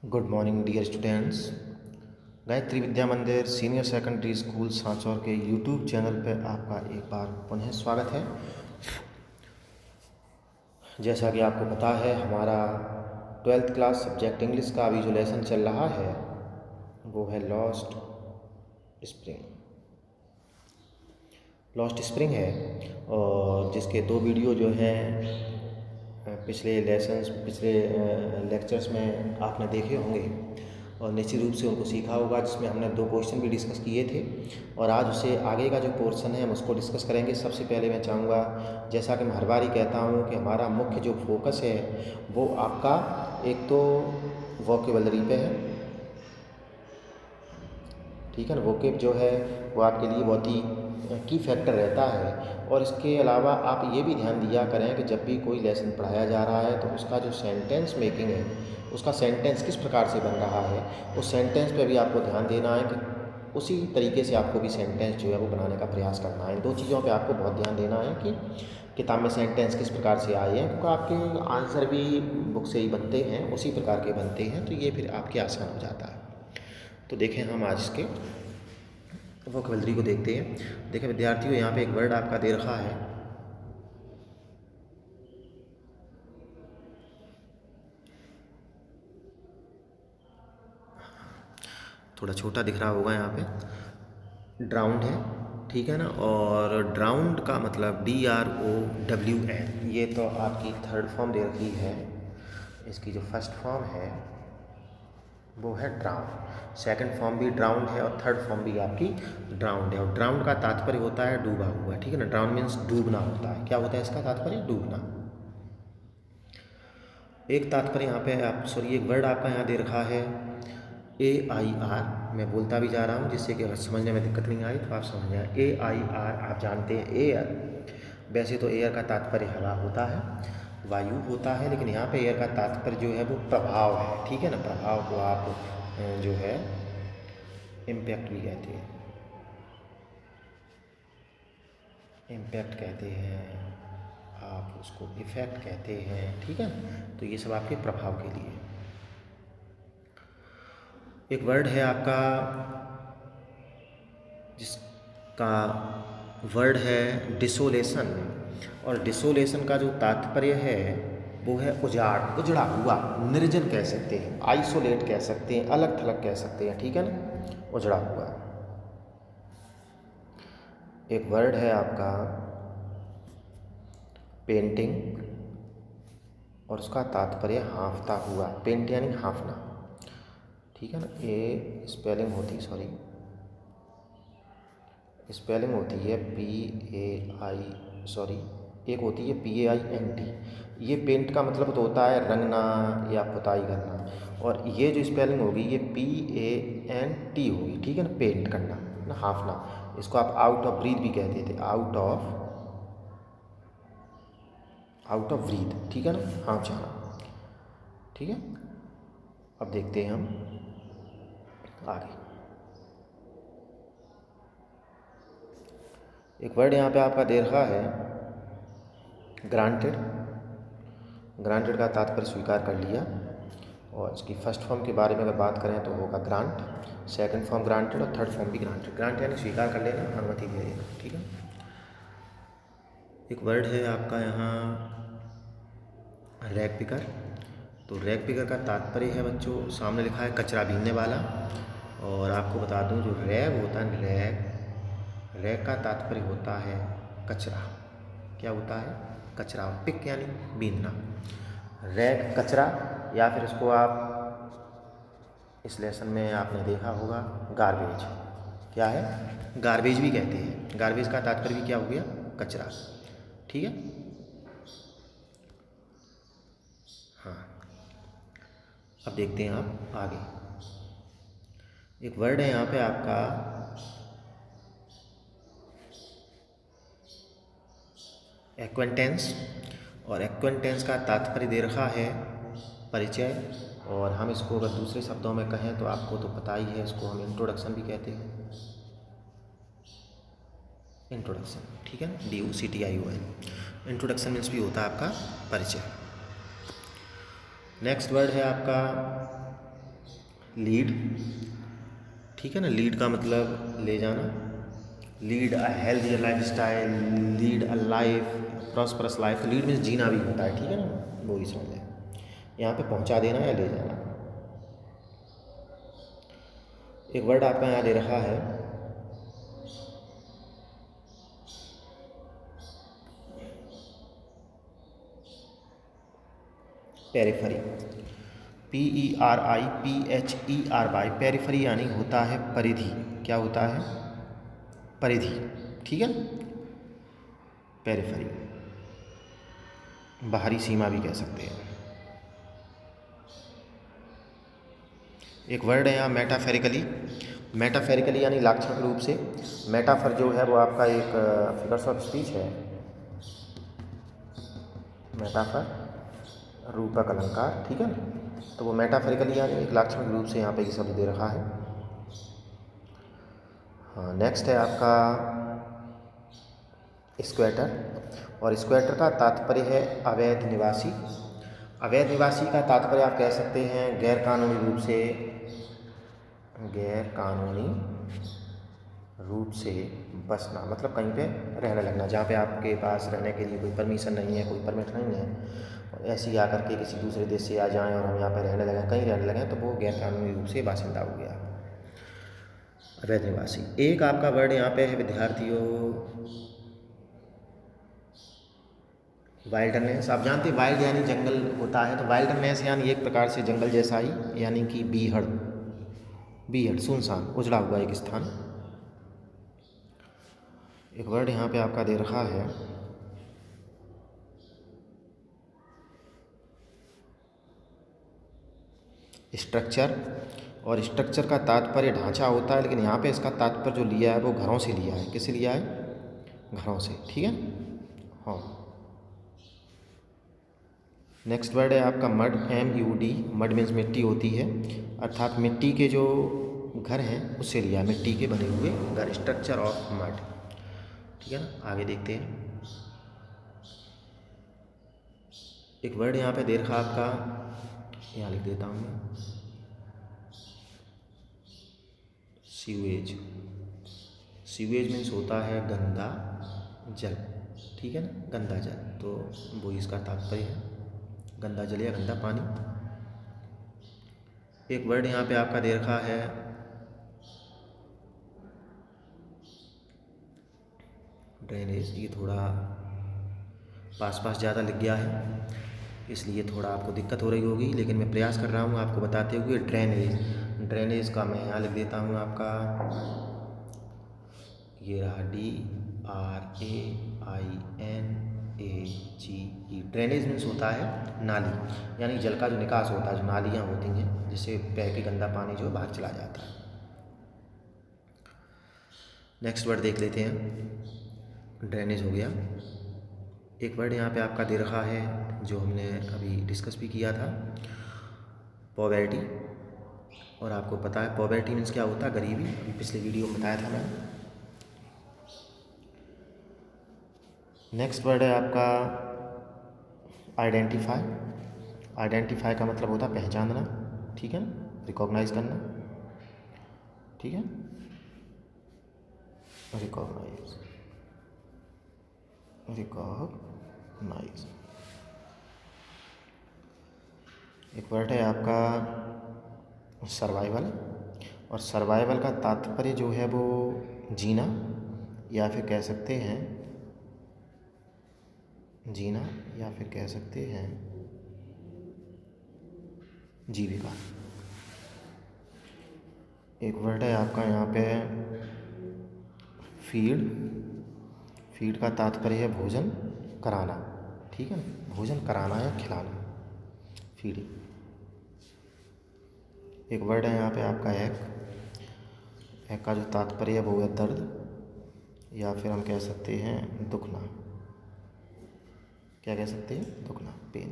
Good morning dear students. Gayatri Vidya Mandir senior secondary school Sanchore के YouTube channel पर आपका एक बार पुनः स्वागत है। जैसा कि आपको पता है, हमारा 12th क्लास सब्जेक्ट इंग्लिश का अभी जो लेसन चल रहा है वो है लॉस्ट स्प्रिंग है, और जिसके 2 वीडियो जो हैं पिछले लेक्चर्स में आपने देखे होंगे और निश्चित रूप से उनको सीखा होगा, जिसमें हमने 2 क्वेश्चन भी डिस्कस किए थे। और आज उससे आगे का जो पोर्शन है हम उसको डिस्कस करेंगे। सबसे पहले मैं चाहूँगा, जैसा कि मैं हर बार ही कहता हूँ, कि हमारा मुख्य जो फोकस है वो आपका एक तो वोकेबलरी पे है, ठीक है ना। वोकेब जो है वो आपके लिए बहुत ही की फैक्टर रहता है। और इसके अलावा आप ये भी ध्यान दिया करें कि जब भी कोई लेसन पढ़ाया जा रहा है तो उसका जो सेंटेंस मेकिंग है, उसका सेंटेंस किस प्रकार से बन रहा है, उस सेंटेंस पे भी आपको ध्यान देना है कि उसी तरीके से आपको भी सेंटेंस जो है वो बनाने का प्रयास करना है। इन 2 चीज़ों पे आपको बहुत ध्यान देना है कि किताब में सेंटेंस किस प्रकार से आए हैं, क्योंकि आपके आंसर भी बुक से ही बनते हैं, उसी प्रकार के बनते हैं, तो ये फिर आपके आसान हो जाता है। तो देखें, हम आज इसके वोकेबलरी को देखते हैं। देखें विद्यार्थियों, यहाँ पे एक वर्ड आपका दे रखा है, थोड़ा छोटा दिख रहा होगा, यहाँ पे ड्राउंड है, ठीक है ना। और ड्राउंड का मतलब DROWN, ये तो आपकी थर्ड फॉर्म दे रखी है। इसकी जो फर्स्ट फॉर्म है वो है ड्राउंड, सेकंड फॉर्म भी ड्राउंड है और थर्ड फॉर्म भी आपकी ड्राउंड है। और ड्राउंड का तात्पर्य होता है डूबा हुआ, ठीक है ना। ड्राउंड मीन्स डूबना होता है। क्या होता है इसका तात्पर्य? डूबना। एक तात्पर्य यहाँ पे एक वर्ड आपका यहाँ दे रखा है AIR। मैं बोलता भी जा रहा हूँ जिससे कि अगर समझने में दिक्कत नहीं आई तो आप समझ जाए। AIR आप जानते हैं एयर, वैसे तो एयर का तात्पर्य हवा होता है, वायु होता है, लेकिन यहाँ पे एयर का तात्पर्य जो है वो प्रभाव है, ठीक है ना। प्रभाव को आप जो है इम्पैक्ट भी कहते हैं, इम्पैक्ट कहते हैं, आप उसको इफेक्ट कहते हैं, ठीक है। तो ये सब आपके प्रभाव के लिए। एक वर्ड है आपका जिसका वर्ड है डिसोलेशन, और डिसोलेशन का जो तात्पर्य है वो है उजाड़, उजड़ा हुआ, निर्जन कह सकते हैं, आइसोलेट कह सकते हैं, अलग थलग कह सकते हैं, ठीक है ना, उजड़ा हुआ। एक वर्ड है आपका पेंटिंग, और उसका तात्पर्य हाँफता हुआ। पेंट यानी हाँफना, ठीक है ना। स्पेलिंग होती है एक होती है PAINT। ये पेंट का मतलब तो होता है रंगना या पुताई करना, और ये जो स्पेलिंग होगी ये PANT होगी, ठीक है ना। पेंट करना ना, हाँफना। इसको आप आउट ऑफ ब्रीथ भी कहते थे, आउट ऑफ ब्रीथ, ठीक है ना, हाँफ जाना, ठीक है। अब देखते हैं हम आगे। एक वर्ड यहाँ पे आपका दे रखा है ग्रांटेड। ग्रांटेड का तात्पर्य स्वीकार कर लिया, और इसकी फर्स्ट फॉर्म के बारे में अगर बात करें तो होगा ग्रांट, सेकंड फॉर्म ग्रांटेड और थर्ड फॉर्म भी ग्रांटेड। ग्रांट यानी स्वीकार कर लेना, अनुमति दे देना, ठीक है। एक वर्ड है आपका यहाँ रैग पिकर। तो रैग पिकर का तात्पर्य है बच्चों, सामने लिखा है कचरा बीनने वाला। और आपको बता दूं, जो रैग होता है, रैग का तात्पर्य होता है कचरा। क्या होता है? कचरा। पिक यानी बीनना, रैग कचरा, या फिर इसको आप इस लेसन में आपने देखा होगा गार्बेज। क्या है? गार्बेज भी कहते हैं। गार्बेज का तात्पर्य भी क्या हो गया? कचरा, ठीक है। हाँ, अब देखते हैं आप आगे। एक वर्ड है यहाँ पे आपका एक्वेंटेंस, और एक्वेंटेंस का तात्पर्य दे रखा है परिचय। और हम इसको अगर दूसरे शब्दों में कहें तो आपको तो पता ही है, इसको हम इंट्रोडक्शन भी कहते हैं। इंट्रोडक्शन, ठीक है, DOCTION। इंट्रोडक्शन मीन्स भी होता है आपका परिचय। नेक्स्ट वर्ड है आपका लीड, ठीक है ना, लीड का मतलब ले जाना, lead a healthy lifestyle, lead a life prosperous life. Lead means जीना भी होता है, ठीक है ना, वो ही समझ है। यहाँ पे पहुँचा देना या ले जाना। एक वर्ड आपका यहाँ दे रखा है पेरिफरी, PERIPHERY। पेरिफरी यानी होता है परिधि। क्या होता है? परिधि, ठीक है ना, पेरिफरी, बाहरी सीमा भी कह सकते हैं। एक वर्ड है यहाँ मेटाफेरिकली। मेटाफेरिकली यानी लाक्षणिक रूप से। मेटाफर जो है वो आपका एक फिगर्स ऑफ स्पीच है। मेटाफर रूपक अलंकार, ठीक है ना, तो वो मेटाफेरिकली यानी एक लाक्षणिक रूप से यहाँ पे ये शब्द दे रखा है। हाँ, नेक्स्ट है आपका स्क्वैटर, और स्क्वैटर का तात्पर्य है अवैध निवासी। अवैध निवासी का तात्पर्य आप कह सकते हैं गैर कानूनी रूप से, गैर कानूनी रूप से बसना, मतलब कहीं पे रहने लगना, जहाँ पे आपके पास रहने के लिए कोई परमिशन नहीं है, कोई परमिट नहीं है, और ऐसे ही आकर के किसी दूसरे देश से आ जाएं और हम यहाँ पे रहने लगें, कहीं रहने लगें, तो वो गैर कानूनी रूप से बासिंदा हो गया, अवैध निवासी। एक आपका वर्ड यहाँ पे है विद्यार्थियों, वाइल्डनेस। आप जानते हैं वाइल्ड यानी जंगल होता है, तो वाइल्डनेस यानी एक प्रकार से जंगल जैसा ही, यानी कि बीहड़, बीहड़ सुनसान, उजड़ा हुआ एक स्थान। एक वर्ड यहाँ पे आपका दे रखा है स्ट्रक्चर, और स्ट्रक्चर का तात्पर्य ढांचा होता है, लेकिन यहाँ पे इसका तात्पर्य जो लिया है वो घरों से लिया है। किससे लिया है? घरों से, ठीक है। हाँ, नेक्स्ट वर्ड है आपका मड, MUD। मड मीन्स मिट्टी होती है, अर्थात मिट्टी के जो घर हैं उससे लिया है, मिट्टी के बने हुए घर, स्ट्रक्चर ऑफ मड, ठीक है ना। आगे देखते हैं। एक वर्ड यहाँ पे दे रखा आपका, यहाँ लिख देता हूँ मैं, सीवेज। सीवेज मीन्स होता है गंदा जल, ठीक है ना, गंदा जल, तो वो इसका तात्पर्य है गंदा जल या गंदा पानी। एक वर्ड यहाँ पे आपका दे रखा है ड्रेनेज। ये थोड़ा पास ज़्यादा लिख गया है, इसलिए थोड़ा आपको दिक्कत हो रही होगी, लेकिन मैं प्रयास कर रहा हूँ आपको बताते हुए। ड्रेनेज, ड्रेनेज का मैं यहाँ लिख देता हूँ आपका, ये रहा DRAINAGE। ड्रेनेज मीन्स होता है नाली, यानी जल का जो निकास होता है, जो नालियाँ होती हैं जिससे बह के गंदा पानी जो बाहर चला जाता है। नेक्स्ट वर्ड देख लेते हैं, ड्रेनेज हो गया। एक वर्ड यहाँ पे आपका दे रखा है जो हमने अभी डिस्कस भी किया था, पॉवर्टी, और आपको पता है पॉवर्टी मीन्स क्या होता है? गरीबी, अभी पिछले वीडियो में बताया था मैंने। नेक्स्ट वर्ड है आपका आइडेंटिफाई। आइडेंटिफाई का मतलब होता है पहचानना, ठीक है ना, रिकॉग्नाइज करना, ठीक है, रिकॉग्नाइज, रिकॉग्नाइज। एक वर्ड है आपका सर्वाइवल, और सर्वाइवल का तात्पर्य जो है वो जीना, या फिर कह सकते हैं जीना, या फिर कह सकते हैं जीविका। एक वर्ड है आपका यहाँ पे फीड। फीड का तात्पर्य है भोजन कराना, ठीक है ना, भोजन कराना या खिलाना, फीडिंग। एक वर्ड है यहाँ पे आपका एक। एक का जो तात्पर्य है वो है दर्द, या फिर हम कह सकते हैं दुखना। क्या कह सकते हैं? दुखना, पेन,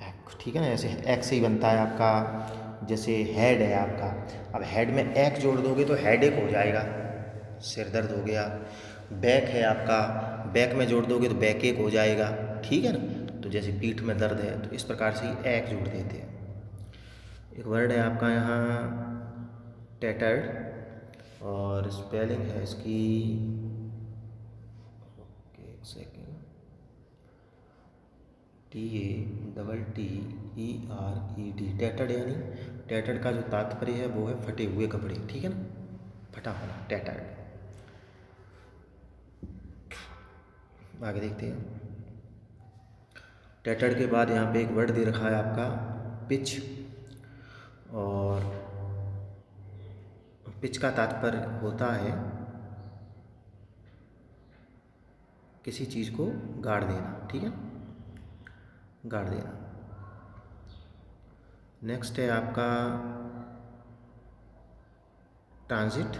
एक, ठीक है ना। ऐसे एक से ही बनता है आपका, जैसे हेड है आपका, अब हेड में एक जोड़ दोगे तो हेडेक हो जाएगा, सिर दर्द हो गया। बैक है आपका, बैक में जोड़ दोगे तो बैक एक हो जाएगा, ठीक है ना। तो जैसे पीठ में दर्द है, तो इस प्रकार से ही एक जोड़ देते हैं। एक वर्ड है आपका यहाँ टैटर्ड, और स्पेलिंग है इसकी, एक सेकेंड, TATTERED। टैटर्ड यानी, टैटर्ड का जो तात्पर्य है वो है फटे हुए कपड़े, ठीक है ना, फटा होना, टैटर्ड। आगे देखते हैं। टैटर्ड के बाद यहाँ पे एक वर्ड दे रखा है आपका पिच, और पिच का तात्पर्य होता है किसी चीज़ को गाड़ देना, ठीक है, गाड़ देना। नेक्स्ट है आपका ट्रांजिट,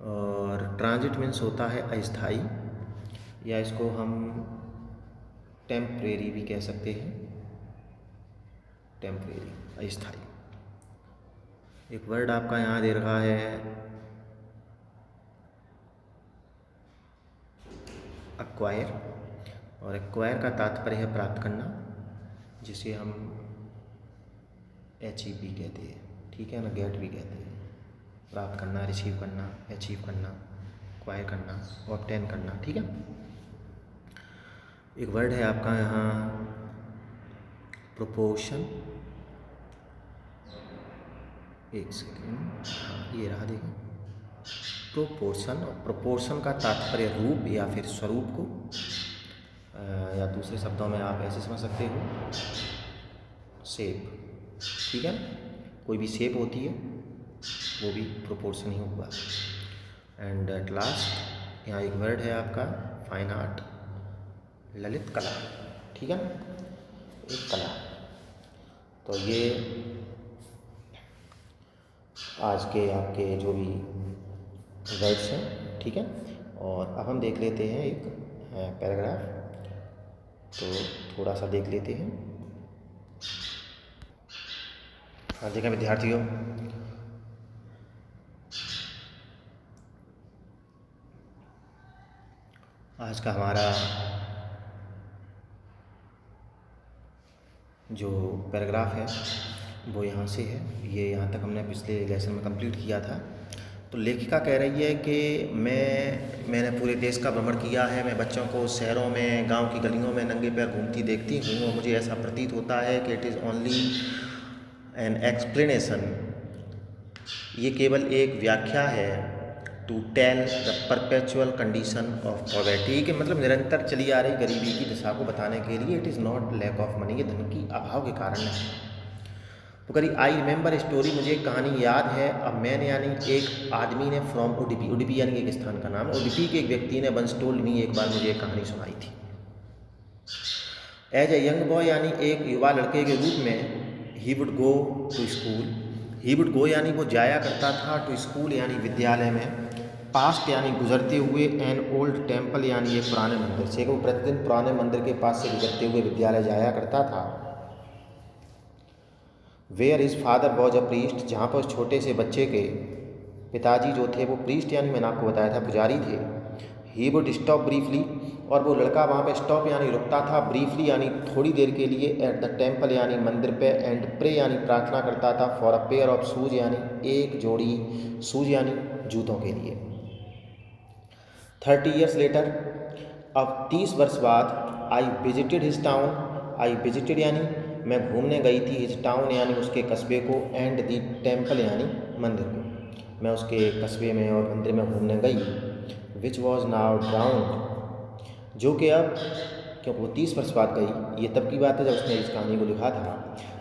और ट्रांजिट मीन्स होता है अस्थाई, या इसको हम टेम्परेरी भी कह सकते हैं, टेम्परेरी, अस्थाई। एक वर्ड आपका यहाँ दे रखा है एक्वायर, और एक्वायर का तात्पर्य है प्राप्त करना, जिसे हम HEP कहते हैं, ठीक है ना, गेट भी कहते हैं, प्राप्त करना, रिसीव करना, अचीव करना, एक्वायर करना, ऑब्टेन करना, ठीक है। एक वर्ड है आपका यहाँ प्रोपोर्शन, एक सेकेंड, हाँ ये रहा, देखो प्रोपोर्शन, और प्रोपोर्शन का तात्पर्य रूप या फिर स्वरूप को, या दूसरे शब्दों में आप ऐसे समझ सकते हो, शेप, ठीक है, कोई भी शेप होती है वो भी प्रोपोर्शन ही हुआ। एंड एट लास्ट यहाँ एक वर्ड है आपका फाइन आर्ट, ललित कला, ठीक है ना, एक कला। तो ये आज के आपके जो भी वर्ड्स हैं, ठीक है। और अब हम देख लेते हैं एक पैराग्राफ, तो थोड़ा सा देख लेते हैं। हाँ देखें विद्यार्थियों, आज का हमारा जो पैराग्राफ है वो यहाँ से है, ये यहाँ तक हमने पिछले लेसन में कंप्लीट किया था। तो लेखिका कह रही है कि मैंने पूरे देश का भ्रमण किया है, मैं बच्चों को शहरों में, गांव की गलियों में नंगे पैर घूमती देखती हूँ, और मुझे ऐसा प्रतीत होता है कि it is only an explanation, ये केवल एक व्याख्या है, to tell the perpetual condition of poverty, के मतलब निरंतर चली आ रही गरीबी की दशा को बताने के लिए। It is not lack of money, ये धन की अभाव के कारण नहीं। तो करी आई रिमेंबर स्टोरी, मुझे एक कहानी याद है। अब मैंने यानी एक आदमी ने फ्रॉम उडुपी, उडुपी यानी एक स्थान का नाम, उडुपी के एक व्यक्ति ने वंस टोल्ड मी, एक बार मुझे एक कहानी सुनाई थी। एज ए यंग बॉय यानी एक युवा लड़के के रूप में, he would go to school, he would go यानी वो जाया करता था, टू स्कूल यानी विद्यालय में, पास्ट यानी गुजरते हुए, एन ओल्ड टेम्पल यानी एक पुराने मंदिर से, वो प्रतिदिन पुराने मंदिर के पास से गुजरते हुए विद्यालय जाया करता था। Where his father was a priest, जहाँ पर उस छोटे से बच्चे के पिताजी जो थे वो प्रीस्ट यानी मैंने आपको बताया था पुजारी थे। ही वुड स्टॉप ब्रीफली, और वो लड़का वहाँ पे स्टॉप यानी रुकता था, ब्रीफली यानी थोड़ी देर के लिए, एट द टेम्पल यानी मंदिर पे, एंड प्रे यानी प्रार्थना करता था, for a pair of shoes यानी एक जोड़ी शूज यानी जूतों के लिए। 30 years लेटर, अब 30 वर्ष बाद, I visited his town, I visited यानी मैं घूमने गई थी, हिज टाउन यानी उसके कस्बे को, एंड दी टेम्पल यानी मंदिर को, मैं उसके कस्बे में और मंदिर में घूमने गई। विच वॉज नाउ ड्राउंड, जो कि अब, क्योंकि वो 30 वर्ष बाद गई, ये तब की बात है जब उसने इस कहानी को लिखा था।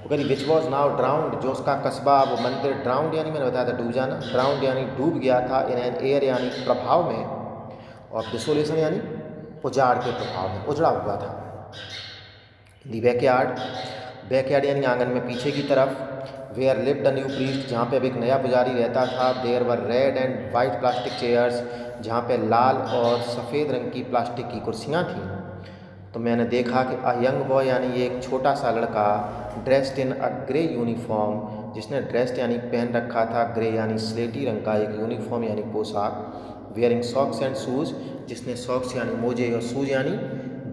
वो कह रही विच वॉज नाउ ड्राउंड, जो उसका कस्बा, वो मंदिर, ड्राउंड यानी मैंने बताया था डूब जाना, ड्राउंड यानी डूब गया था, इन एन एयर यानी प्रभाव में, और डिसोलेशन यानी उजाड़ के प्रभाव में, उजड़ा हुआ था। दी बैकयार्ड, बैकयार्ड यानी आंगन में पीछे की तरफ, where lived a new priest, जहाँ पे अब एक नया पुजारी रहता था, there were red and white plastic chairs, जहाँ पे लाल और सफ़ेद रंग की प्लास्टिक की कुर्सियाँ थीं। तो मैंने देखा कि अ यंग बॉय यानी एक छोटा सा लड़का, dressed in a grey uniform, जिसने ड्रेस्ड यानी पहन रखा था ग्रे यानी स्लेटी रंग का एक यूनिफॉर्म यानी पोशाक, वेयरिंग सॉक्स एंड शूज़, जिसने सॉक्स यानी मोजे और शूज़ यानी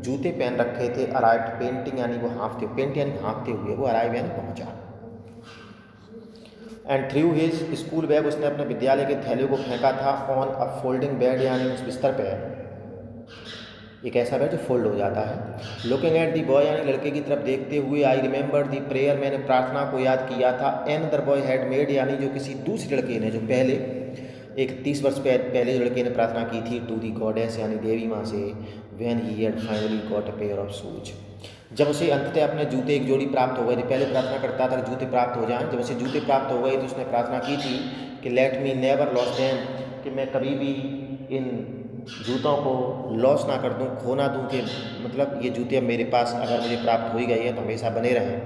जूते पहन रखे थे, अराइव्ड पेंटिंग यानी वो हाँफते, पेंट यानी हाँफते हुए, वो अराइव यानी पहुँचा। And through his school bag, उसने अपने विद्यालय के थैले को फेंका था ऑन अ फोल्डिंग बेड यानी उस बिस्तर पर, एक ऐसा बेड जो फोल्ड हो जाता है। लुकिंग एट दी बॉय यानी लड़के की तरफ देखते हुए, आई रिमेंबर दी प्रेयर, मैंने प्रार्थना को याद किया था। एनदर बॉय हैड मेड यानी जो किसी दूसरे लड़के ने, जो पहले एक 30 वर्ष पहले जो लड़के ने प्रार्थना की थी, टू दी गॉडेस यानी देवी माँ से, when he had finally got a pair of shoes, जब उसे अंततः अपने जूते एक जोड़ी प्राप्त हो गए थे। पहले प्रार्थना करता था कि जूते प्राप्त हो जाएं, जब उसे जूते प्राप्त हो गए तो उसने प्रार्थना की थी कि let me never loss them, कि मैं कभी भी इन जूतों को लॉस ना कर दूं, खो ना दूं, कि मतलब ये जूते अब मेरे पास अगर मुझे प्राप्त हो ही गई है तो हमेशा बने रहें।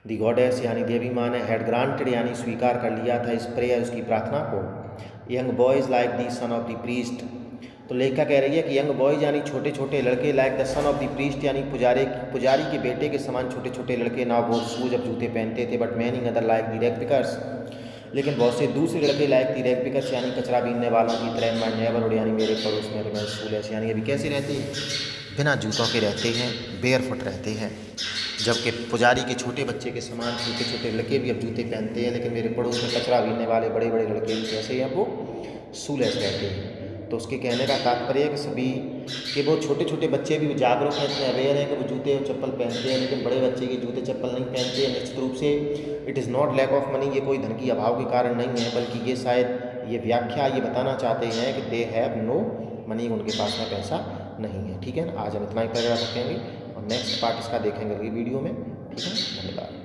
दी गॉडेस यानी देवी माँ ने हैड ग्रांटेड यानी स्वीकार कर लिया था इस प्रेयर, उसकी प्रार्थना को। Young boys like the son of the priest, तो लेखिका कह रही है कि यंग बॉयज़ यानी छोटे छोटे लड़के, like the son of the priest यानी पुजारी के बेटे के समान छोटे छोटे लड़के ना वो शूज अब जूते पहनते थे, but many other like the rag pickers, लेकिन बहुत से दूसरे लड़के लाइक दी रैग पिकर्स यानी कचरा बीनने वालों की तरह, माय नेबरहुड यानी मेरे पड़ोस में, रिमेन शूलेस यानी अभी कैसे रहते हैं, बिना जूतों के रहते हैं, बेयरफुट रहते हैं। जबकि पुजारी के छोटे बच्चे के समान छोटे छोटे लड़के भी अब जूते पहनते हैं, लेकिन मेरे पड़ोस में कचरा बीनने वाले बड़े बड़े लड़के भी कैसे हैं, वो शूलेस रहते हैं। तो उसके कहने का तात्पर्य है कि सभी कि वो छोटे छोटे बच्चे भी जागरूक हैं, इतने अवेयर हैं कि वो जूते और चप्पल पहनते हैं, लेकिन बड़े बच्चे के जूते चप्पल नहीं पहनते हैं। निश्चित रूप से it is not lack of money, ये कोई धन की अभाव के कारण नहीं है, बल्कि ये शायद ये व्याख्या ये बताना चाहते हैं कि दे हैव नो मनी, उनके पास में पैसा नहीं है। ठीक है ना, आज हम इतना ही पैराग्राफ रखेंगे और नेक्स्ट पार्ट इसका देखेंगे अगली वीडियो में। ठीक है, धन्यवाद।